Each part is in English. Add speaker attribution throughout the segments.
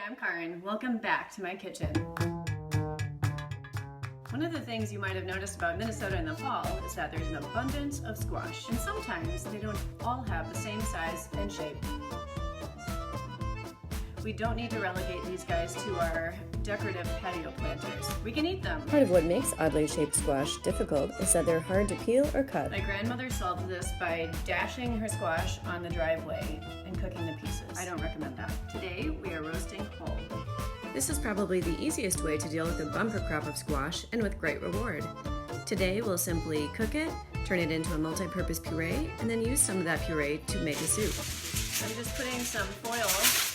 Speaker 1: I'm Karin. Welcome back to my kitchen. One of the things you might have noticed about Minnesota in the fall is that there's an abundance of squash, and sometimes they don't all have the same size and shape. We don't need to relegate these guys to our decorative patio planters. We can eat them.
Speaker 2: Part of what makes oddly shaped squash difficult is that they're hard to peel or cut.
Speaker 1: My grandmother solved this by dashing her squash on the driveway and cooking the pieces. I don't recommend that. Today we are roasting whole.
Speaker 2: This is probably the easiest way to deal with a bumper crop of squash and with great reward. Today we'll simply cook it, turn it into a multi-purpose puree, and then use some of that puree to make a soup.
Speaker 1: I'm just putting some foil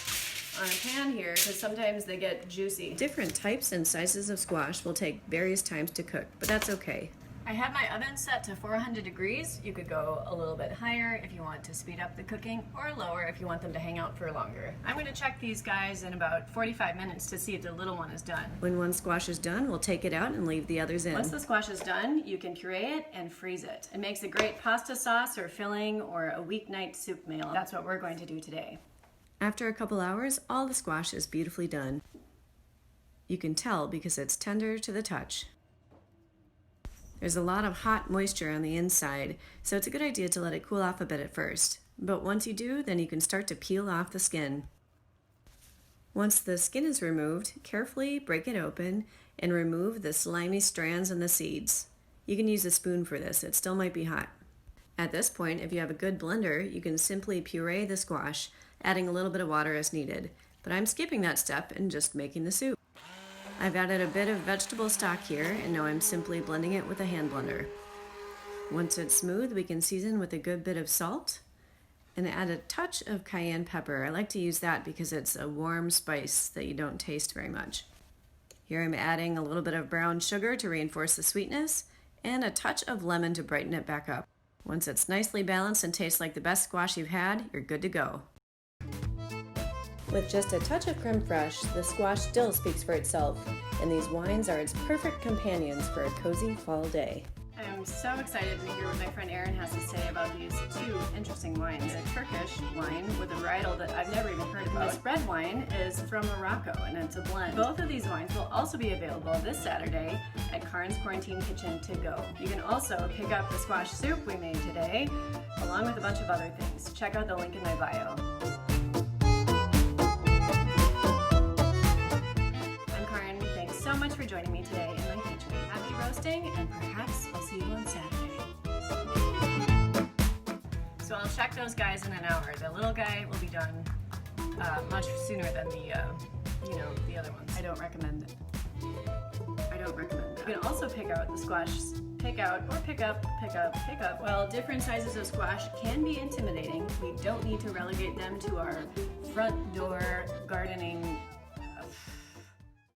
Speaker 1: on a pan here because sometimes they get juicy.
Speaker 2: Different types and sizes of squash will take various times to cook, but that's okay.
Speaker 1: I have my oven set to 400 degrees. You could go a little bit higher if you want to speed up the cooking, or lower if you want them to hang out for longer. I'm going to check these guys in about 45 minutes to see if the little one is done.
Speaker 2: When one squash is done, we'll take it out and leave the others in.
Speaker 1: Once the squash is done, you can puree it and freeze it. It makes a great pasta sauce or filling or a weeknight soup meal. That's what we're going to do today.
Speaker 2: After a couple hours, all the squash is beautifully done. You can tell because it's tender to the touch. There's a lot of hot moisture on the inside, so it's a good idea to let it cool off a bit at first. But once you do, then you can start to peel off the skin. Once the skin is removed, carefully break it open and remove the slimy strands and the seeds. You can use a spoon for this, it still might be hot. At this point, if you have a good blender, you can simply puree the squash, adding a little bit of water as needed. But I'm skipping that step and just making the soup. I've added a bit of vegetable stock here, and now I'm simply blending it with a hand blender. Once it's smooth, we can season with a good bit of salt and add a touch of cayenne pepper. I like to use that because it's a warm spice that you don't taste very much. Here I'm adding a little bit of brown sugar to reinforce the sweetness and a touch of lemon to brighten it back up. Once it's nicely balanced and tastes like the best squash you've had, you're good to go. With just a touch of creme fraiche, the squash still speaks for itself, and these wines are its perfect companions for a cozy fall day.
Speaker 1: I'm so excited to hear what my friend Erin has to say about these two interesting wines. A Turkish wine with a varietal that I've never even heard about. This red wine is from Morocco, and it's a blend. Both of these wines will also be available this Saturday at Karin's Quarantine Kitchen to go. You can also pick up the squash soup we made today, along with a bunch of other things. Check out the link in my bio. So much for joining me today in my kitchen. Happy roasting, and perhaps I'll see you on Saturday. So I'll check those guys in an hour. The little guy will be done much sooner than the other ones. I don't recommend it. I don't recommend that. You can also pick out the squash. Pick out or pick up. While different sizes of squash can be intimidating, we don't need to relegate them to our front door gardening